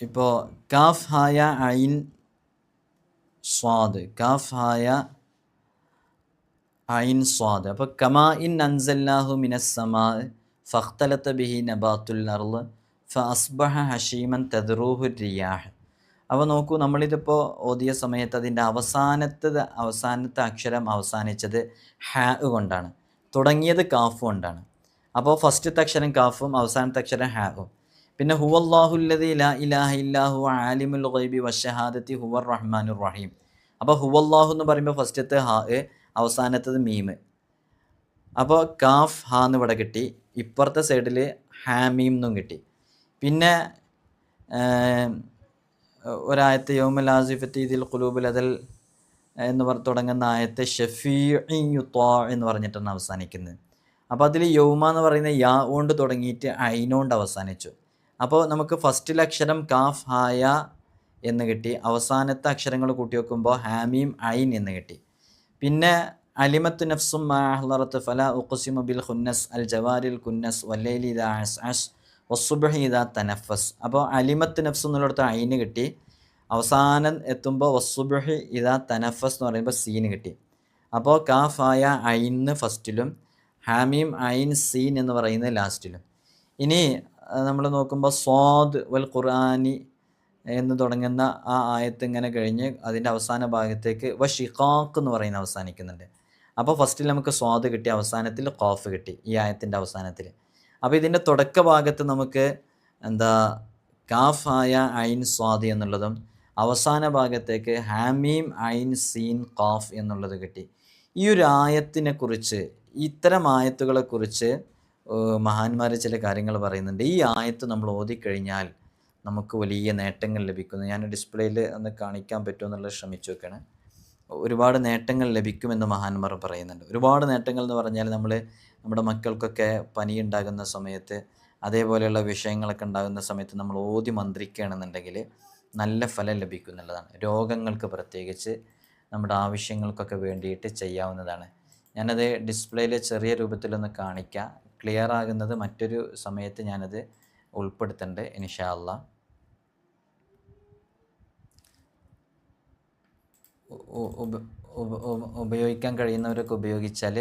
ഇപ്പോൾ കാഫ് ഹായ ഐൻ സ്വാദ്, കാഫ് ഹായ ഐൻ സ്വാദ്. അപ്പോൾ കമാ ഇൻ അൻസൽനാഹു മിനസ് സമാ ഫഖ്തലത ബിഹി നബാത്തുൽ അർള് ഫഅസ്ബഹ ഹഷീമൻ തദ്റൂഹു റിയാഹ്. അപ്പോൾ നോക്കൂ, നമ്മളിതിപ്പോൾ ഓതിയ സമയത്ത് അതിൻ്റെ അവസാനത്തെ അക്ഷരം അവസാനിച്ചത് ഹാ കൊണ്ടാണ്, തുടങ്ങിയത് കാഫ് കൊണ്ടാണ്. അപ്പോൾ ഫസ്റ്റത്തെ അക്ഷരം കാഫും അവസാനത്തെ അക്ഷരം ഹാവും. പിന്നെ ഹുവല്ലാഹുല്ലദീ ലാ ഇലാഹ ഇല്ലാഹു ആലിമുൽ ഗൈബി വശഹാദത്തി ഹുവർ റഹ്മാനുർ റഹീം. അപ്പോൾ ഹുവല്ലാഹു എന്ന് പറയുമ്പോൾ ഫസ്റ്റത്തെ ഹാ, അവസാനത്തത് മീം. അപ്പോൾ കാഫ് ഹാ എന്ന് ഇവിടെ കിട്ടി. ഇപ്പുറത്തെ സൈഡിൽ ഹാമീം എന്നും കിട്ടി. പിന്നെ ഒരായത്ത് യൗമൽ ആസിഫത്തി ദിൽ ഖുലൂബുൽ അദൽ എന്ന് തുടങ്ങുന്ന ആയത്ത് ഷഫീഇൻ യുത്താ എന്ന് പറഞ്ഞിട്ടാണ് അവസാനിക്കുന്നത്. അപ്പോൾ അതിൽ യൗമ എന്ന് പറയുന്ന യാ കൊണ്ട് തുടങ്ങിയിട്ട് ഐനോണ്ട് അവസാനിച്ചു. അപ്പോൾ നമുക്ക് ഫസ്റ്റിലെ അക്ഷരം കാഫ് ഹായ എന്ന് കിട്ടി. അവസാനത്തെ അക്ഷരങ്ങൾ കൂട്ടി വെക്കുമ്പോൾ ഹാമീം ഐൻ എന്ന് കിട്ടി. പിന്നെ അലിമത്തു നഫ്സും മാ അഹ്ളറത്ത് ഫലാ ഉഖ്സിമു ബിൽ ഖുന്നസ് അൽ ജവാരിൽ കുന്നസ് വല്ലൈലി ഇദാ അസ്അസ് വസ്സുബ്ഹി ഇദാ തനഫസ്. അപ്പോൾ അലിമത്ത് നഫ്സ് എന്നുള്ളിടത്ത് ഐന് കിട്ടി. അവസാനം എത്തുമ്പോൾ വസ്സുബ്ഹി ഇദാ തനഫസ് എന്ന് പറയുമ്പോൾ സീന് കിട്ടി. അപ്പോൾ കാഫ് ഹായ ഐന് ഫസ്റ്റിലും ഹാമീം ഐൻ സീൻ എന്ന് പറയുന്നത് ലാസ്റ്റിലും. ഇനി നമ്മൾ നോക്കുമ്പോൾ സ്വാദ് വൽ ഖുർആനി എന്ന് തുടങ്ങുന്ന ആ ആയത്ത് ഇങ്ങനെ കഴിഞ്ഞ് അതിൻ്റെ അവസാന ഭാഗത്തേക്ക് ഷിഖാഖ് എന്ന് പറയുന്ന അവസാനിക്കുന്നുണ്ട്. അപ്പോൾ ഫസ്റ്റിൽ നമുക്ക് സ്വാദ് കിട്ടി, അവസാനത്തിൽ ഖാഫ് കിട്ടി ഈ ആയത്തിൻ്റെ അവസാനത്തിൽ. അപ്പോൾ ഇതിൻ്റെ തുടക്ക ഭാഗത്ത് നമുക്ക് കാഫ് ഹായ ഐൻ സ്വാദ് എന്നുള്ളതും അവസാന ഭാഗത്തേക്ക് ഹാമീം ഐൻ സീൻ ഖാഫ് എന്നുള്ളത് കിട്ടി. ഈ ഒരു ആയത്തിനെ കുറിച്ച്, ഇത്തരം ആയത്തുകളെക്കുറിച്ച് മഹാന്മാർ ചില കാര്യങ്ങൾ പറയുന്നുണ്ട്. ഈ ആയത്ത് നമ്മൾ ഓതിക്കഴിഞ്ഞാൽ നമുക്ക് വലിയ നേട്ടങ്ങൾ ലഭിക്കുന്നു. ഞാൻ ഡിസ്പ്ലേയിൽ ഒന്ന് കാണിക്കാൻ പറ്റുമോ എന്നുള്ളത് ശ്രമിച്ചു നോക്കുകയാണ്. ഒരുപാട് നേട്ടങ്ങൾ ലഭിക്കുമെന്ന് മഹാന്മാർ പറയുന്നുണ്ട്. ഒരുപാട് നേട്ടങ്ങൾ എന്ന് പറഞ്ഞാൽ നമ്മുടെ മക്കൾക്കൊക്കെ പനി ഉണ്ടാകുന്ന സമയത്ത്, അതേപോലെയുള്ള വിഷയങ്ങളൊക്കെ ഉണ്ടാകുന്ന സമയത്ത് നമ്മൾ ഓതി മന്ത്രിക്കുകയാണെന്നുണ്ടെങ്കിൽ നല്ല ഫലം ലഭിക്കും എന്നുള്ളതാണ്. രോഗങ്ങൾക്ക് പ്രത്യേകിച്ച് നമ്മുടെ ആവശ്യങ്ങൾക്കൊക്കെ വേണ്ടിയിട്ട് ചെയ്യാവുന്നതാണ്. ഞാനത് ഡിസ്പ്ലേയിൽ ചെറിയ രൂപത്തിലൊന്ന് കാണിക്കാം. ക്ലിയർ ആകുന്നത് മറ്റൊരു സമയത്ത് ഞാനത് ഉൾപ്പെടുത്തുന്നുണ്ട് ഇൻഷാ അല്ലാഹ്. ഉപയോഗിക്കാൻ കഴിയുന്നവരൊക്കെ ഉപയോഗിച്ചാൽ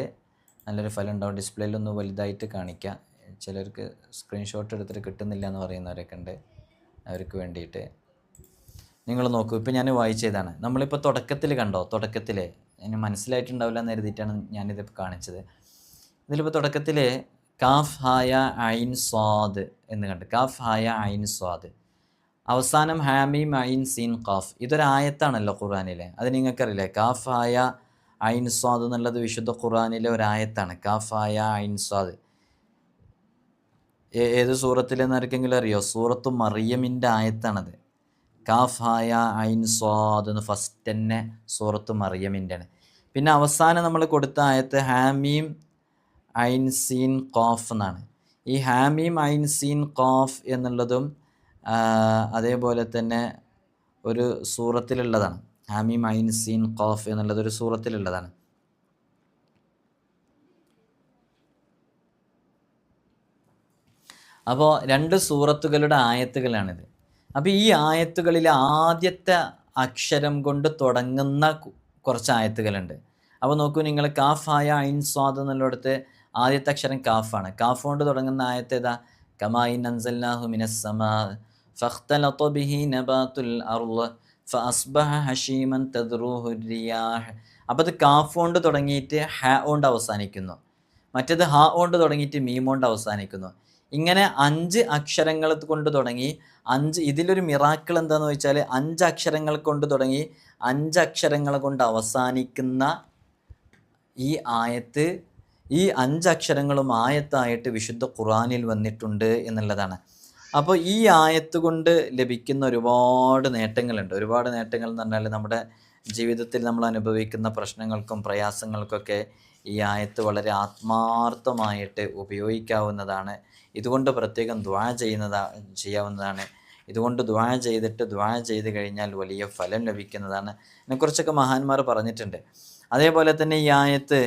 നല്ലൊരു ഫലം ഉണ്ടാവും. ഡിസ്പ്ലേയിലൊന്ന് വലുതായിട്ട് കാണിക്കാം. ചിലർക്ക് സ്ക്രീൻഷോട്ട് എടുത്തിട്ട് കിട്ടുന്നില്ല എന്ന് പറയുന്നവരൊക്കെ ഉണ്ട്. അവർക്ക് വേണ്ടിയിട്ട് നിങ്ങൾ നോക്കൂ. ഇപ്പോൾ ഞാൻ വായിച്ചതാണ്. നമ്മളിപ്പോൾ തുടക്കത്തിൽ കണ്ടോ, തുടക്കത്തിൽ ഇനി മനസ്സിലായിട്ടുണ്ടാവില്ല എന്ന് കരുതിയിട്ടാണ് ഞാനിതിപ്പോൾ കാണിച്ചത്. ഇതിലിപ്പോൾ തുടക്കത്തിൽ കാഫ് ഹായ ഐൻ സ്വാദ് എന്ന് കണ്ട്, കാഫ് ഹായ ഐൻ സ്വാദ്, അവസാനം ഹാമീം ഐൻ സീൻ ഖാഫ്. ഇതൊരായത്താണല്ലോ ഖുർആനിലെ. അത് നിങ്ങൾക്കറിയില്ലേ? കാഫ് ഹായ ഐൻ സ്വാദ് എന്നുള്ളത് വിശുദ്ധ ഖുർആനിലെ ഒരായത്താണ്. കാഫ് ഹായ ഐൻ സ്വാദ് ഏത് സൂറത്തിലെന്ന് ആർക്കെങ്കിലും അറിയോ? സൂറത്തു മറിയമിൻ്റെ ആയത്താണത്. കാഫ് ഹായ ഐൻ സ്വാദ് എന്ന് ഫസ്റ്റ് തന്നെ സൂറത്തു മറിയമിൻ്റെ ആണ്. പിന്നെ അവസാനം നമ്മൾ കൊടുത്ത ആയത്ത് ഹാമീം ഐൻ സീൻ ഖാഫ് എന്നാണ്. ഈ ഹാമീം ഐൻ സീൻ ഖാഫ് എന്നുള്ളതും അതേപോലെ തന്നെ ഒരു സൂറത്തിലുള്ളതാണ്. ഹാമീം ഐൻ സീൻ ഖാഫ് എന്നുള്ളത് ഒരു സൂറത്തിലുള്ളതാണ്. അപ്പോൾ 2 സൂറത്തുകളുടെ ആയത്തുകളാണിത്. അപ്പോൾ ഈ ആയത്തുകളിൽ ആദ്യത്തെ അക്ഷരം കൊണ്ട് തുടങ്ങുന്ന കുറച്ച് ആയത്തുകളുണ്ട്. അപ്പോൾ നോക്കൂ നിങ്ങൾ, കാഫ് ഹായ ഐൻ സ്വാദ് എന്നുള്ളിടത്ത് ആദ്യത്തെ അക്ഷരം കാഫാണ്. കാഫ് കൊണ്ട് തുടങ്ങുന്ന ആയത്ത് ഏതാ? കമാഇൻ അൻസൽനാഹു മിനസ് സമാ ഫഖ്തലത ബിഹി നബാതുൽ അർള് ഫഅസ്ബഹ ഹശീമൻ തദ്റൂഹു റിയാഹ്. അപ്പോൾ അത് കാഫ് കൊണ്ട് തുടങ്ങിയിട്ട് ഹ കൊണ്ട് അവസാനിക്കുന്നു. മറ്റേത് ഹ കൊണ്ട് തുടങ്ങിയിട്ട് മീം കൊണ്ട് അവസാനിക്കുന്നു. ഇങ്ങനെ 5 അക്ഷരങ്ങൾ കൊണ്ട് തുടങ്ങി ഇതിലൊരു മിറാക്കിൾ എന്താണെന്ന് വെച്ചാൽ 5 അക്ഷരങ്ങൾ കൊണ്ട് തുടങ്ങി 5 അക്ഷരങ്ങൾ കൊണ്ട് അവസാനിക്കുന്ന ഈ ആയത്ത്, ഈ 5 അക്ഷരങ്ങളും ആയത്തായിട്ട് വിശുദ്ധ ഖുർആനിൽ വന്നിട്ടുണ്ട് എന്നുള്ളതാണ്. അപ്പോൾ ഈ ആയത്ത് കൊണ്ട് ലഭിക്കുന്ന ഒരുപാട് നേട്ടങ്ങളുണ്ട്. ഒരുപാട് നേട്ടങ്ങൾ എന്ന് പറഞ്ഞാൽ നമ്മുടെ ജീവിതത്തിൽ നമ്മൾ അനുഭവിക്കുന്ന പ്രശ്നങ്ങൾക്കും പ്രയാസങ്ങൾക്കൊക്കെ ഈ ആയത്ത് വളരെ ആത്മാർത്ഥമായിട്ട് ഉപയോഗിക്കാവുന്നതാണ്. ഇതുകൊണ്ട് പ്രത്യേകം ദുആ ചെയ്യാവുന്നതാണ്. ഇതുകൊണ്ട് ദുആ ചെയ്ത് കഴിഞ്ഞാൽ വലിയ ഫലം ലഭിക്കുന്നതാണ്. ഇതിനെക്കുറിച്ചൊക്കെ മഹാന്മാർ പറഞ്ഞിട്ടുണ്ട്. അതേപോലെ തന്നെ ഈ ആയത്ത്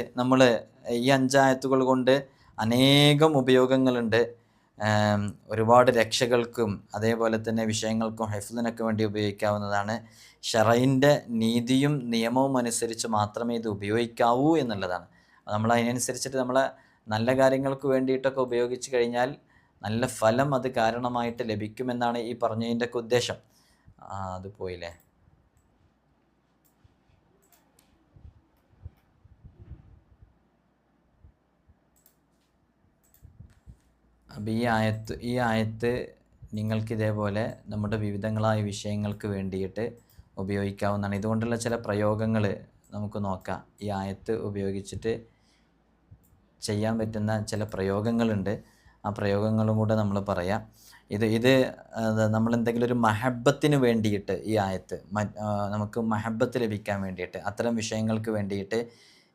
ഈ 5 ആയത്തുകൾ കൊണ്ട് അനേകം ഉപയോഗങ്ങളുണ്ട്. ഒരുപാട് രക്ഷകൾക്കും അതേപോലെ തന്നെ വിഷയങ്ങൾക്കും ഹെഫ്ലിനൊക്കെ വേണ്ടി ഉപയോഗിക്കാവുന്നതാണ്. ഷറൈൻ്റെ നീതിയും നിയമവും അനുസരിച്ച് മാത്രമേ ഇത് ഉപയോഗിക്കാവൂ എന്നുള്ളതാണ്. നമ്മൾ അതിനനുസരിച്ചിട്ട് നമ്മളെ നല്ല കാര്യങ്ങൾക്ക് വേണ്ടിയിട്ടൊക്കെ ഉപയോഗിച്ച് കഴിഞ്ഞാൽ നല്ല ഫലം അത് കാരണമായിട്ട് ലഭിക്കുമെന്നാണ് ഈ പറഞ്ഞതിൻ്റെയൊക്കെ ഉദ്ദേശം. അത് പോയില്ലേ? അപ്പോൾ ഈ ആയത്ത് നിങ്ങൾക്കിതേപോലെ നമ്മുടെ വിവിധങ്ങളായ വിഷയങ്ങൾക്ക് വേണ്ടിയിട്ട് ഉപയോഗിക്കാവുന്നതാണ്. ഇതുകൊണ്ടുള്ള ചില പ്രയോഗങ്ങൾ നമുക്ക് നോക്കാം. ഈ ആയത്ത് ഉപയോഗിച്ചിട്ട് ചെയ്യാൻ പറ്റുന്ന ചില പ്രയോഗങ്ങളുണ്ട്. ആ പ്രയോഗങ്ങളും കൂടെ നമ്മൾ പറയാം. ഇത് നമ്മളെന്തെങ്കിലും ഒരു മഹബത്തിന് വേണ്ടിയിട്ട് ഈ ആയത്ത് നമുക്ക് മഹബത്ത് ലഭിക്കാൻ വേണ്ടിയിട്ട് അത്തരം വിഷയങ്ങൾക്ക് വേണ്ടിയിട്ട്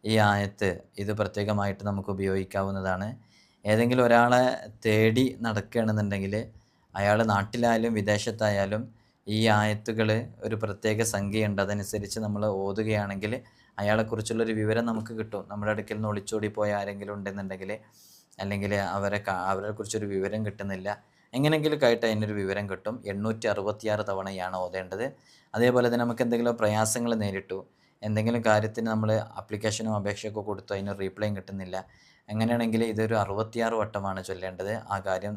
ഈ ആയത്ത് ഇത് പ്രത്യേകമായിട്ട് നമുക്ക് ഉപയോഗിക്കാവുന്നതാണ്. ഏതെങ്കിലും ഒരാളെ തേടി നടക്കുകയാണെന്നുണ്ടെങ്കിൽ അയാൾ നാട്ടിലായാലും വിദേശത്തായാലും ഈ ആയത്തുകൾ ഒരു പ്രത്യേക സംഖ്യയുണ്ട്. അതനുസരിച്ച് നമ്മൾ ഓതുകയാണെങ്കിൽ അയാളെക്കുറിച്ചുള്ളൊരു വിവരം നമുക്ക് കിട്ടും. നമ്മുടെ അടുക്കൽ നിന്ന് ഒളിച്ചോടി പോയ ആരെങ്കിലും ഉണ്ടെന്നുണ്ടെങ്കിൽ, അല്ലെങ്കിൽ അവരെ കുറിച്ചൊരു വിവരം കിട്ടുന്നില്ല, എങ്ങനെയെങ്കിലും ആയിട്ട് അതിനൊരു വിവരം കിട്ടും. 866 തവണയാണ് ഓതേണ്ടത്. അതേപോലെ തന്നെ നമുക്ക് എന്തെങ്കിലും പ്രയാസങ്ങൾ നേരിട്ടു, എന്തെങ്കിലും കാര്യത്തിന് നമ്മൾ ആപ്ലിക്കേഷനോ അപേക്ഷയൊക്കെ കൊടുത്തു, അതിന് റീപ്ലൈയും കിട്ടുന്നില്ല, അങ്ങനെയാണെങ്കിൽ ഇതൊരു 66 വട്ടമാണ് ചൊല്ലേണ്ടത്. ആ കാര്യം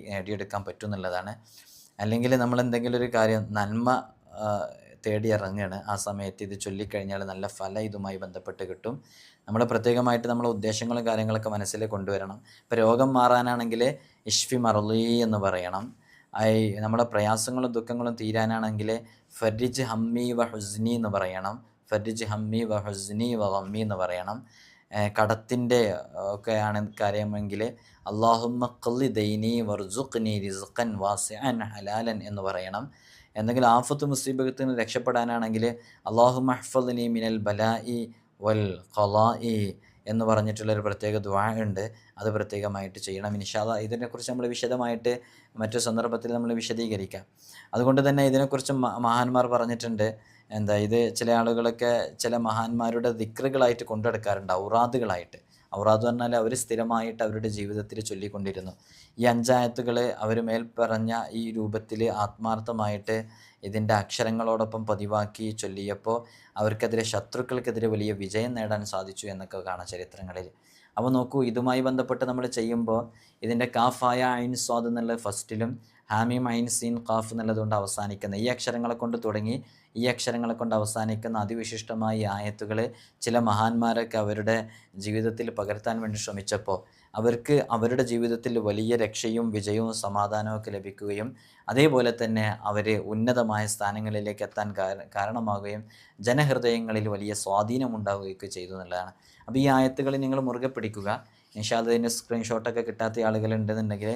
നേടിയെടുക്കാൻ പറ്റും എന്നുള്ളതാണ്. അല്ലെങ്കിൽ നമ്മൾ എന്തെങ്കിലും ഒരു കാര്യം നന്മ തേടി ഇറങ്ങുകയാണ്, ആ സമയത്ത് ഇത് ചൊല്ലിക്കഴിഞ്ഞാൽ നല്ല ഫലം ഇതുമായി ബന്ധപ്പെട്ട് കിട്ടും. നമ്മൾ പ്രത്യേകമായിട്ട് നമ്മളെ ഉദ്ദേശങ്ങളും കാര്യങ്ങളൊക്കെ മനസ്സിൽ കൊണ്ടുവരണം. ഇപ്പോൾ രോഗം മാറാനാണെങ്കിൽ ഇഷ്ഫി മറലി എന്ന് പറയണം. നമ്മുടെ പ്രയാസങ്ങളും ദുഃഖങ്ങളും തീരാനാണെങ്കിൽ ഫരിജ് ഹമ്മി വ ഹുസ്നി എന്ന് പറയണം. ഫരിജ് ഹമ്മി വ ഹുസ്നി വ ഗമ്മി എന്ന് പറയണം. കടത്തിൻ്റെ ഒക്കെയാണ് കാര്യമെങ്കിൽ അല്ലാഹുമ്മ ഖളി ദൈനി വർസുഖ്നി റിസ്ഖൻ വാസിഅൻ ഹലാലൻ എന്ന് പറയണം. എന്തെങ്കിലും ആഫത്ത് മുസീബത്തിന് രക്ഷപ്പെടാനാണെങ്കിൽ അല്ലാഹുമ്മ ഹ്ഫദ്നി മിനൽ ബലാഇ വൽ ഖളാഇ എന്ന് പറഞ്ഞിട്ടുള്ളൊരു പ്രത്യേക ദുആ ഉണ്ട്. അത് പ്രത്യേകമായിട്ട് ചെയ്യണം. ഇൻഷാ അല്ലാഹ് ഇതിനെക്കുറിച്ച് നമ്മൾ വിശദമായിട്ട് മറ്റു സന്ദർഭത്തിൽ നമ്മൾ വിശദീകരിക്കാം. അതുകൊണ്ട് തന്നെ ഇതിനെക്കുറിച്ച് മഹാന്മാർ പറഞ്ഞിട്ടുണ്ട്. ഇത് ചില ആളുകളൊക്കെ ചില മഹാന്മാരുടെ ദിക്റുകളായിട്ട് കൊണ്ടെടുക്കാറുണ്ട്, ഔറാദുകളായിട്ട്. ഔറാദ് പറഞ്ഞാൽ അവർ സ്ഥിരമായിട്ട് അവരുടെ ജീവിതത്തിൽ ചൊല്ലിക്കൊണ്ടിരുന്നു. ഈ 5 ആയത്തുകൾ അവർ മേൽ പറഞ്ഞ ഈ രൂപത്തിൽ ആത്മാർത്ഥമായിട്ട് ഇതിൻ്റെ അക്ഷരങ്ങളോടൊപ്പം പതിവാക്കി ചൊല്ലിയപ്പോൾ അവർക്കെതിരെ ശത്രുക്കൾക്കെതിരെ വലിയ വിജയം നേടാൻ സാധിച്ചു എന്നൊക്കെ കാണാം ചരിത്രങ്ങളിൽ. അപ്പോൾ നോക്കൂ, ഇതുമായി ബന്ധപ്പെട്ട് നമ്മൾ ചെയ്യുമ്പോൾ ഇതിൻ്റെ കാഫായ ഐൻ സ്വാദ് എന്നുള്ള ഫസ്റ്റിലും ഹാമീം ഐൻ സീൻ ഖാഫ് എന്നുള്ളതുകൊണ്ട് അവസാനിക്കുന്ന ഈ അക്ഷരങ്ങളെ കൊണ്ട് തുടങ്ങി ഈ അക്ഷരങ്ങളെ കൊണ്ട് അവസാനിക്കുന്ന അതിവിശിഷ്ടമായ ഈ ആയത്തുകൾ ചില മഹാന്മാരൊക്കെ അവരുടെ ജീവിതത്തിൽ പകർത്താൻ വേണ്ടി ശ്രമിച്ചപ്പോൾ അവർക്ക് അവരുടെ ജീവിതത്തിൽ വലിയ രക്ഷയും വിജയവും സമാധാനവും ഒക്കെ ലഭിക്കുകയും അതേപോലെ തന്നെ അവർ ഉന്നതമായ സ്ഥാനങ്ങളിലേക്ക് എത്താൻ കാരണമാവുകയും ജനഹൃദയങ്ങളിൽ വലിയ സ്വാധീനമുണ്ടാവുകയൊക്കെ ചെയ്തു എന്നുള്ളതാണ്. അപ്പോൾ ഈ ആയത്തുകൾ നിങ്ങൾ മുറുകെ പിടിക്കുക. ഇൻഷാ അല്ലാഹ് ഇതിൻ്റെ സ്ക്രീൻഷോട്ടൊക്കെ കിട്ടാത്ത ആളുകളുണ്ടെന്നുണ്ടെങ്കിൽ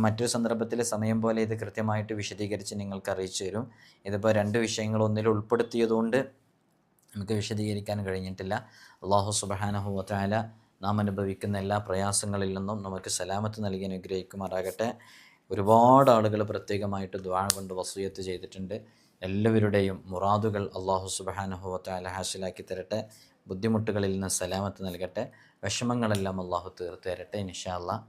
മറ്റൊരു സന്ദർഭത്തിൽ സമയം പോലെ ഇത് കൃത്യമായിട്ട് വിശദീകരിച്ച് നിങ്ങൾക്ക് അറിയിച്ചു തരും. ഇതിപ്പോൾ 2 വിഷയങ്ങൾ ഒന്നിൽ ഉൾപ്പെടുത്തിയതുകൊണ്ട് നമുക്ക് വിശദീകരിക്കാൻ കഴിഞ്ഞിട്ടില്ല. അല്ലാഹു സുബ്ഹാനഹു വ തആല നാം അനുഭവിക്കുന്ന എല്ലാ പ്രയാസങ്ങളിൽ നിന്നും നമുക്ക് സലാമത്ത് നൽകി അനുഗ്രഹിക്കുമാറാകട്ടെ. ഒരുപാട് ആളുകൾ പ്രത്യേകമായിട്ട് ദുആ കൊണ്ട് വസിയത്ത് ചെയ്തിട്ടുണ്ട്. എല്ലാവരുടെയും മുറാദുകൾ അല്ലാഹു സുബ്ഹാനഹു വ തആല ഹാസിലാക്കി തരട്ടെ. ബുദ്ധിമുട്ടുകളിൽ നിന്ന് സലാമത്ത് നൽകട്ടെ. വിഷമങ്ങളെല്ലാം അല്ലാഹു തീർത്ത് തരട്ടെ ഇൻഷാ അല്ലാഹ്.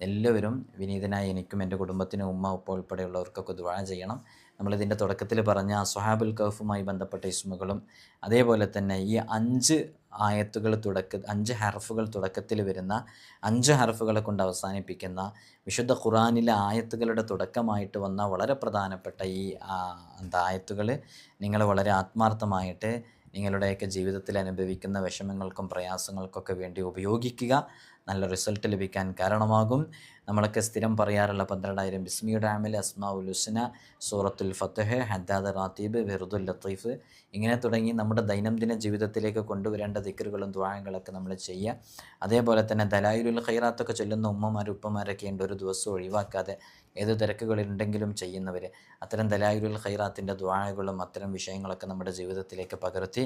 എല്ലാവരും വിനീതനായി എനിക്കും എൻ്റെ കുടുംബത്തിനും ഉമ്മ ഉപ്പ ഉൾപ്പെടെയുള്ളവർക്കൊക്കെ ദുആ ചെയ്യണം. നമ്മളിതിൻ്റെ തുടക്കത്തിൽ പറഞ്ഞ അസ്ഹാബുൽ കഹ്ഫുമായി ബന്ധപ്പെട്ട ഇസ്മുകളും അതേപോലെ തന്നെ ഈ 5 ആയത്തുകൾ 5 ഹർഫുകൾ തുടക്കത്തിൽ വരുന്ന 5 ഹർഫുകളെ കൊണ്ട് അവസാനിപ്പിക്കുന്ന വിശുദ്ധ ഖുർആനിലെ ആയത്തുകളുടെ തുടക്കമായിട്ട് വന്ന വളരെ പ്രധാനപ്പെട്ട ഈ ആയത്തുകൾ നിങ്ങൾ വളരെ ആത്മാർത്ഥമായിട്ട് നിങ്ങളുടെയൊക്കെ ജീവിതത്തിൽ അനുഭവിക്കുന്ന വിഷമങ്ങൾക്കും പ്രയാസങ്ങൾക്കൊക്കെ വേണ്ടി ഉപയോഗിക്കുക. നല്ല റിസൾട്ട് ലഭിക്കാൻ കാരണമാകും. നമ്മളൊക്കെ സ്ഥിരം പറയാറുള്ള 12,000 ബിസ്മിയുടെ അമൽ, അസ്മാഉൽ ഹുസ്ന, സൂറത്തുൽ ഫത്ഹ്, ഹദ്ദാദ് റാത്തീബ്, വിർദുൽ ലത്തീഫ്, ഇങ്ങനെ തുടങ്ങി നമ്മുടെ ദൈനംദിന ജീവിതത്തിലേക്ക് കൊണ്ടുവരേണ്ട ദിക്റുകളും ദുആകളൊക്കെ നമ്മൾ ചെയ്യുക. അതേപോലെ തന്നെ ദലായിലുൽ ഖൈറാത്തൊക്കെ ചൊല്ലുന്ന ഉമ്മമാരും ഉപ്പമാരൊക്കെ ഉണ്ട്, ഒരു ദിവസം ഒഴിവാക്കാതെ ഏത് തിരക്കുകളുണ്ടെങ്കിലും ചെയ്യുന്നവർ അത്തരം ദലായിലുൽ ഖൈറാത്തിൻ്റെ ദുആകളും അത്തരം വിഷയങ്ങളൊക്കെ നമ്മുടെ ജീവിതത്തിലേക്ക് പകർത്തി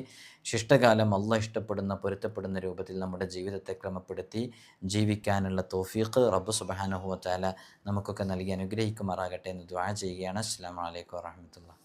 ശിഷ്ടകാലം അല്ലാഹ് ഇഷ്ടപ്പെടുന്ന പൊരുത്തപ്പെടുന്ന രൂപത്തിൽ നമ്മുടെ ജീവിതത്തെ ക്രമപ്പെടുത്തി ജീവിക്കാനുള്ള തൗഫീഖ് റബ്ബ് സുബ്ഹാനഹു വ തആല നമുക്കൊക്കെ നൽകി അനുഗ്രഹിക്കുമാറാകട്ടെ എന്ന് ദുആ ചെയ്യുകയാണ്. അസ്സലാമു അലൈക്കും വറഹ്മത്തുള്ളാഹി.